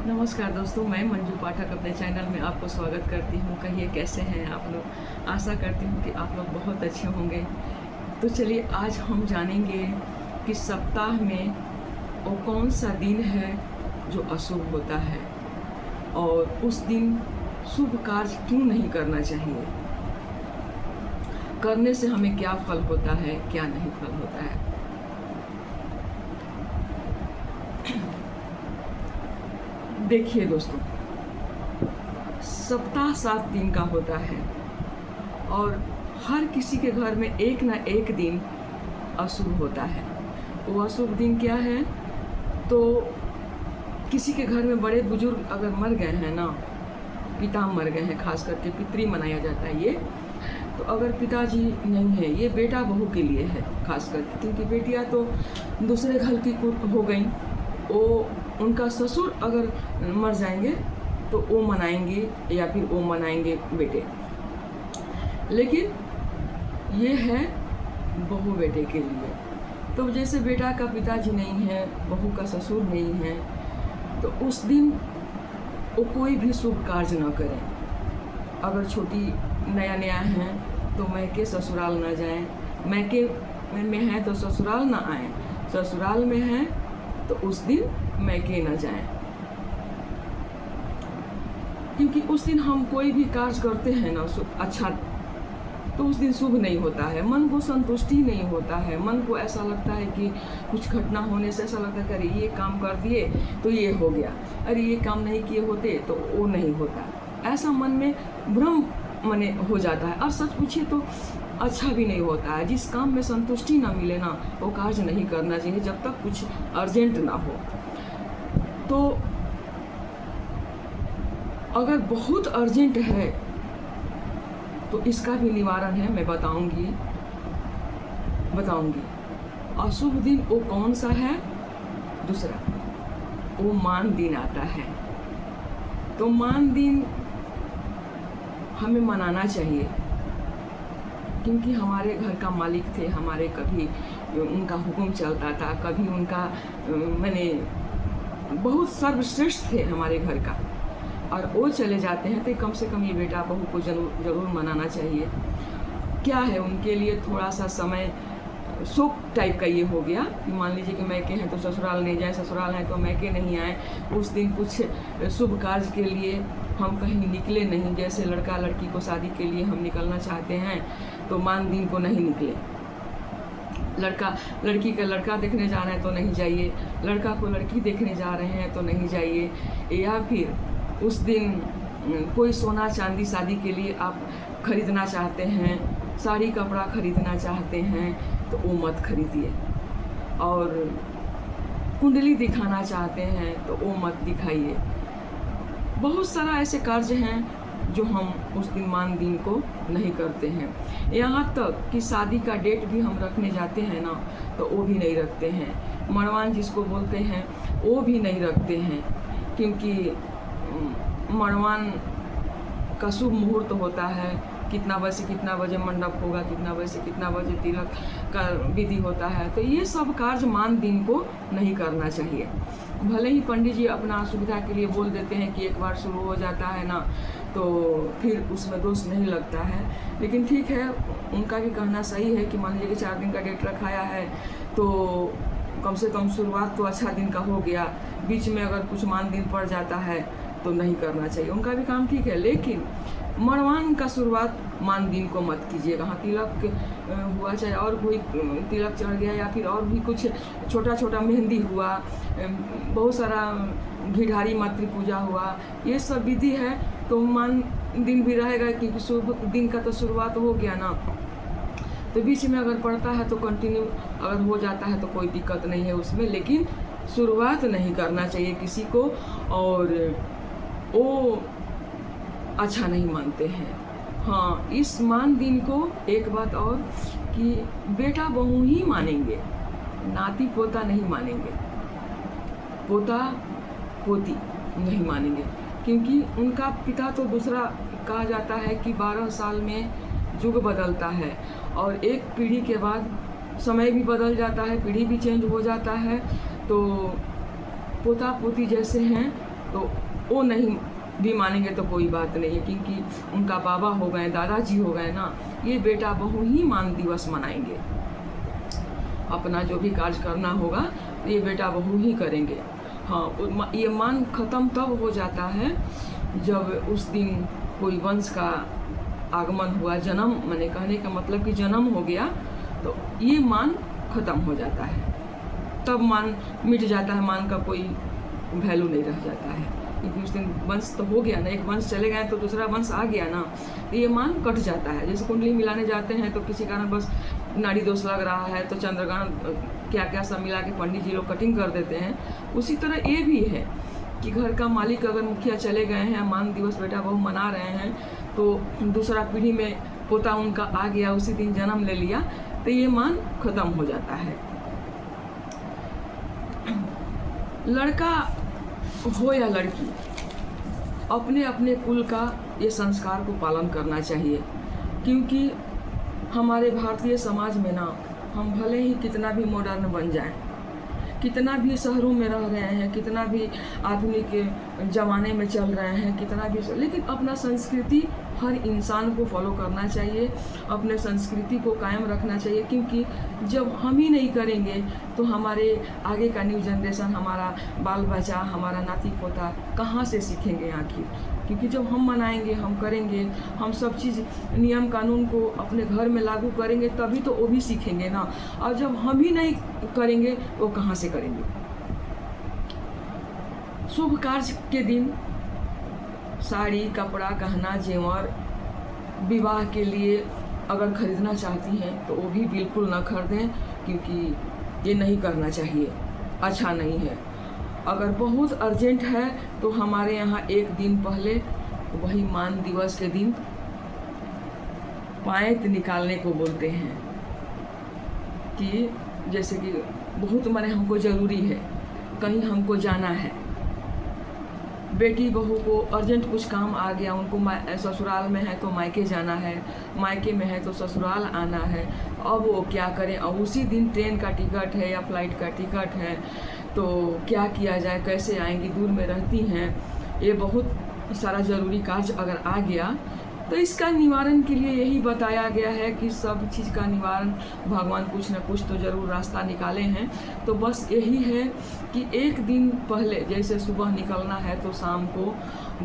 नमस्कार दोस्तों, मैं मंजू पाठक अपने चैनल में आपको स्वागत करती हूँ। कहिए कैसे हैं आप लोग। आशा करती हूँ कि आप लोग बहुत अच्छे होंगे। तो चलिए आज हम जानेंगे कि सप्ताह में वो कौन सा दिन है जो अशुभ होता है और उस दिन शुभ कार्य क्यों नहीं करना चाहिए, करने से हमें क्या फल होता है, क्या नहीं फल होता है। देखिए दोस्तों, सप्ताह 7 दिन का होता है और हर किसी के घर में एक ना एक दिन अशुभ होता है। वो अशुभ दिन क्या है? तो किसी के घर में बड़े बुजुर्ग अगर मर गए हैं ना, पिता मर गए हैं, खास करके पितरी मनाया जाता है ये। तो अगर पिताजी नहीं है, ये बेटा बहू के लिए है खास करके, क्योंकि बेटियां तो दूसरे घर की हो गई। वो उनका ससुर अगर मर जाएंगे तो वो मनाएंगे या फिर वो मनाएंगे बेटे। लेकिन ये है बहू बेटे के लिए। तो जैसे बेटा का पिताजी नहीं है, बहू का ससुर नहीं है, तो उस दिन वो कोई भी शुभ कार्य न करें। अगर छोटी नया नया है तो मैके ससुराल न जाएं, मैके में हैं तो ससुराल न आएं, ससुराल में हैं तो उस दिन मैके न जाएं। क्योंकि उस दिन हम कोई भी कार्य करते हैं ना अच्छा, तो उस दिन शुभ नहीं होता है। मन को संतुष्टि नहीं होता है। मन को ऐसा लगता है कि कुछ घटना होने से ऐसा लगता है कि अरे ये काम कर दिए तो ये हो गया, अरे ये काम नहीं किए होते तो वो नहीं होता। ऐसा मन में भ्रम मने हो जाता है। और सच पूछिए तो अच्छा भी नहीं होता है। जिस काम में संतुष्टि ना मिले ना, वो कार्य नहीं करना चाहिए जब तक कुछ अर्जेंट ना हो। तो अगर बहुत अर्जेंट है तो इसका भी निवारण है, मैं बताऊंगी। अशुभ दिन वो कौन सा है? दूसरा, वो मान दिन आता है। तो मान दिन हमें मनाना चाहिए, क्योंकि हमारे घर का मालिक थे, हमारे कभी उनका हुक्म चलता था, कभी उनका मैंने बहुत सर्वश्रेष्ठ थे हमारे घर का, और वो चले जाते हैं तो कम से कम ये बेटा बहू को जरूर मनाना चाहिए। क्या है उनके लिए थोड़ा सा समय शोक टाइप का ये हो गया कि मान लीजिए कि मैके हैं तो ससुराल नहीं जाए, ससुराल हैं तो मैके नहीं आए। उस दिन कुछ शुभ कार्य के लिए हम कहीं निकले नहीं, जैसे लड़का लड़की को शादी के लिए हम निकलना चाहते हैं तो मान दिन को नहीं निकले। लड़का लड़की का लड़का देखने जा रहे हैं तो नहीं जाइए, लड़का को लड़की देखने जा रहे हैं तो नहीं जाइए। या फिर उस दिन कोई सोना चांदी शादी के लिए आप खरीदना चाहते हैं, साड़ी कपड़ा खरीदना चाहते हैं तो वो मत खरीदिए। और कुंडली दिखाना चाहते हैं तो वो मत दिखाइए। बहुत सारा ऐसे कार्य हैं जो हम उस दिन मान दिन को नहीं करते हैं। यहाँ तक कि शादी का डेट भी हम रखने जाते हैं ना, तो वो भी नहीं रखते हैं। मड़वान जिसको बोलते हैं वो भी नहीं रखते हैं, क्योंकि मड़वान का शुभ मुहूर्त होता है। कितना बजे से कितना बजे मंडप होगा, कितना बजे से कितना बजे तिलक का विधि होता है। तो ये सब कार्य मान दिन को नहीं करना चाहिए। भले ही पंडित जी अपना सुविधा के लिए बोल देते हैं कि एक बार शुरू हो जाता है ना तो फिर उसमें दोष नहीं लगता है, लेकिन ठीक है, उनका भी कहना सही है कि मान लीजिए कि 4 दिन का डेट रखाया है तो कम से कम शुरुआत तो अच्छा दिन का हो गया। बीच में अगर कुछ मान दिन पड़ जाता है तो नहीं करना चाहिए। उनका भी काम ठीक है, लेकिन मड़वान का शुरुआत मान दिन को मत कीजिएगा। हाँ, तिलक हुआ, चाहे और कोई तिलक चढ़ गया या फिर और भी कुछ छोटा छोटा मेहंदी हुआ, बहुत सारा घिढारी मातृ पूजा हुआ, ये सब विधि है तो मान दिन भी रहेगा, क्योंकि शुभ दिन का तो शुरुआत हो गया ना। तो बीच में अगर पड़ता है तो कंटिन्यू अगर हो जाता है तो कोई दिक्कत नहीं है उसमें, लेकिन शुरुआत नहीं करना चाहिए किसी को। और वो अच्छा नहीं मानते हैं। हाँ, इस मान दिन को एक बात और कि बेटा बहू ही मानेंगे, नाती पोता नहीं मानेंगे, पोता पोती नहीं मानेंगे, क्योंकि उनका पिता तो दूसरा कहा जाता है कि 12 साल में युग बदलता है और एक पीढ़ी के बाद समय भी बदल जाता है, पीढ़ी भी चेंज हो जाता है। तो पोता पोती जैसे हैं तो वो नहीं भी मानेंगे तो कोई बात नहीं है, क्योंकि उनका बाबा हो गए, दादाजी हो गए ना, ये बेटा बहू ही मान दिवस मनाएंगे। अपना जो भी कार्य करना होगा ये बेटा बहू ही करेंगे। हाँ, ये मान खत्म तब हो जाता है जब उस दिन कोई वंश का आगमन हुआ, जन्म, मैंने कहने का मतलब कि जन्म हो गया, तो ये मान खत्म हो जाता है, तब मान मिट जाता है, मान का कोई वैल्यू नहीं रह जाता है, क्योंकि उस दिन वंश तो हो गया ना, एक वंश चले गए तो दूसरा वंश आ गया ना, तो ये मान कट जाता है। जैसे कुंडली मिलाने जाते हैं तो किसी कारण बस नाड़ी दोष लग रहा है तो चंद्रग्रहण क्या क्या सब मिला के पंडित जी लोग कटिंग कर देते हैं, उसी तरह ये भी है कि घर का मालिक अगर मुखिया चले गए हैं, मान दिवस बेटा बहू मना रहे हैं, तो दूसरा पीढ़ी में पोता उनका आ गया, उसी दिन जन्म ले लिया, तो ये मान खत्म हो जाता है। लड़का हो या लड़की, अपने अपने कुल का ये संस्कार को पालन करना चाहिए, क्योंकि हमारे भारतीय समाज में ना, हम भले ही कितना भी मॉडर्न बन जाएं, कितना भी शहरों में रह रहे हैं, कितना भी आधुनिक ज़माने में चल रहे हैं, कितना भी, लेकिन अपना संस्कृति हर इंसान को फॉलो करना चाहिए, अपने संस्कृति को कायम रखना चाहिए, क्योंकि जब हम ही नहीं करेंगे तो हमारे आगे का न्यू जनरेशन, हमारा बाल बच्चा, हमारा नाती पोता कहाँ से सीखेंगे आखिर। क्योंकि जब हम मनाएंगे, हम करेंगे, हम सब चीज़ नियम कानून को अपने घर में लागू करेंगे, तभी तो वो भी सीखेंगे ना, और जब हम ही नहीं करेंगे वो कहाँ से करेंगे। शुभ कार्य के दिन साड़ी, कपड़ा, गहना, जेवर विवाह के लिए अगर खरीदना चाहती हैं तो वो भी बिल्कुल ना खरीदें, क्योंकि ये नहीं करना चाहिए, अच्छा नहीं है। अगर बहुत अर्जेंट है तो हमारे यहाँ एक दिन पहले, वही मान दिवस के दिन, पायत निकालने को बोलते हैं, कि जैसे कि बहुत माने हमको ज़रूरी है, कहीं हमको जाना है, बेटी बहू को अर्जेंट कुछ काम आ गया, उनको ससुराल में है तो मायके जाना है, मायके में है तो ससुराल आना है, अब वो क्या करें। अब उसी दिन ट्रेन का टिकट है या फ्लाइट का टिकट है, तो क्या किया जाए, कैसे आएंगी, दूर में रहती हैं, ये बहुत सारा ज़रूरी कार्य अगर आ गया तो इसका निवारण के लिए यही बताया गया है कि सब चीज़ का निवारण भगवान कुछ न कुछ तो ज़रूर रास्ता निकाले हैं। तो बस यही है कि एक दिन पहले, जैसे सुबह निकलना है तो शाम को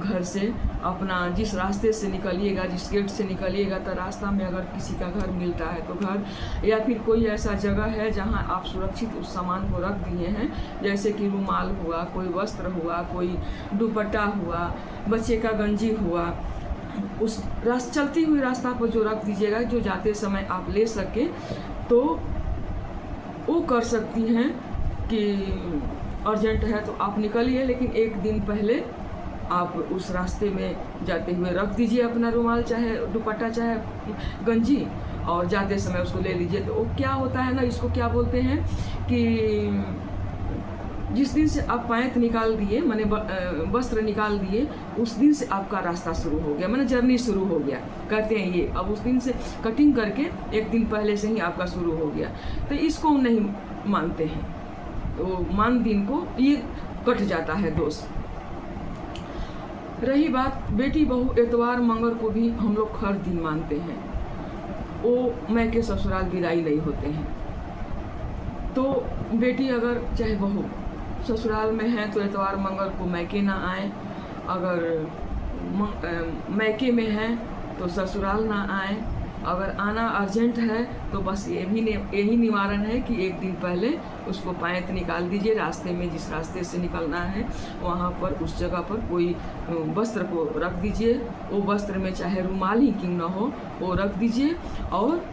घर से अपना जिस रास्ते से निकलिएगा, जिस गेट से निकलिएगा, तो रास्ता में अगर किसी का घर मिलता है तो घर, या फिर कोई ऐसा जगह है जहां आप सुरक्षित उस सामान को रख दिए हैं, जैसे कि रुमाल हुआ, कोई वस्त्र हुआ, कोई दुपट्टा हुआ, बच्चे का गंजी हुआ, उस चलती हुई रास्ता पर जो रख दीजिएगा, जो जाते समय आप ले सके, तो वो कर सकती हैं कि अर्जेंट है तो आप निकलिए, लेकिन एक दिन पहले आप उस रास्ते में जाते हुए रख दीजिए अपना रुमाल, चाहे दुपट्टा, चाहे गंजी, और जाते समय उसको ले लीजिए। तो वो क्या होता है ना, इसको क्या बोलते हैं कि जिस दिन से आप पायत निकाल दिए, माने वस्त्र निकाल दिए, उस दिन से आपका रास्ता शुरू हो गया, माने जर्नी शुरू हो गया, कहते हैं ये। अब उस दिन से कटिंग करके एक दिन पहले से ही आपका शुरू हो गया, तो इसको नहीं मानते हैं, तो मान दिन को ये कट जाता है दोष। रही बात बेटी बहू, एतवार मंगल को भी हम लोग हर दिन मानते हैं, वो मैके ससुराल विदाई नहीं होते हैं। तो बेटी अगर चाहे बहू ससुराल में है तो एतवार मंगल को मैके ना आए, अगर मैके में है तो ससुराल ना आए, अगर आना अर्जेंट है तो बस यही निवारण है कि एक दिन पहले उसको पायत निकाल दीजिए, रास्ते में जिस रास्ते से निकलना है वहाँ पर उस जगह पर कोई वस्त्र को रख दीजिए, वो वस्त्र में चाहे रुमाल ही क्यों ना हो वो रख दीजिए, और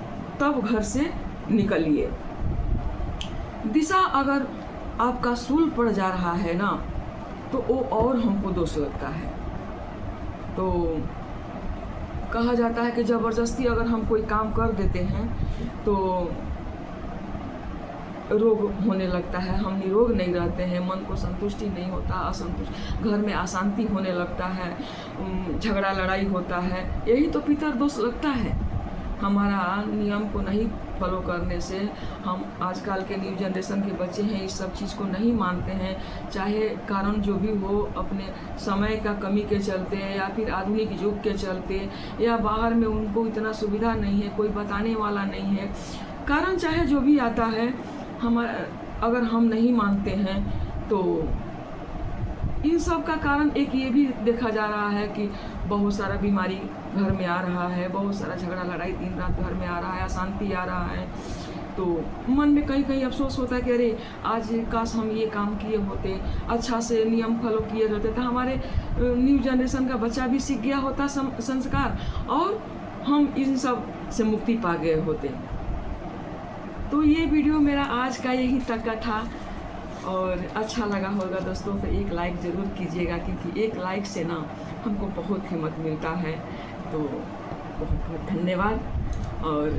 तब घर से निकलिए। दिशा अगर आपका सूल पड़ जा रहा है ना, तो वो और हमको दोष लगता है। तो कहा जाता है कि ज़बरदस्ती अगर हम कोई काम कर देते हैं तो रोग होने लगता है, हम निरोग नहीं रहते हैं, मन को संतुष्टि नहीं होता, असंतुष्ट, घर में अशांति होने लगता है, झगड़ा लड़ाई होता है, यही तो पितर दोष लगता है। हमारा नियम को नहीं फॉलो करने से हम आजकल के न्यू जनरेशन के बच्चे हैं इस सब चीज़ को नहीं मानते हैं, चाहे कारण जो भी हो, अपने समय का कमी के चलते या फिर आधुनिक युग के चलते, या बाहर में उनको इतना सुविधा नहीं है, कोई बताने वाला नहीं है, कारण चाहे जो भी आता है, हमारा अगर हम नहीं मानते हैं तो इन सब का कारण एक ये भी देखा जा रहा है कि बहुत सारा बीमारी घर में आ रहा है, बहुत सारा झगड़ा लड़ाई दिन रात घर में आ रहा है, अशांति आ रहा है। तो मन में कहीं कहीं अफसोस होता है कि अरे आज काश हम ये काम किए होते, अच्छा से नियम फॉलो किए होते तो हमारे न्यू जनरेशन का बच्चा भी सीख गया होता संस्कार, और हम इन सब से मुक्ति पा गए होते। तो ये वीडियो मेरा आज का यही तक का था, और अच्छा लगा होगा दोस्तों तो एक लाइक ज़रूर कीजिएगा, क्योंकि एक लाइक से ना हमको बहुत हिम्मत मिलता है। तो बहुत बहुत धन्यवाद। और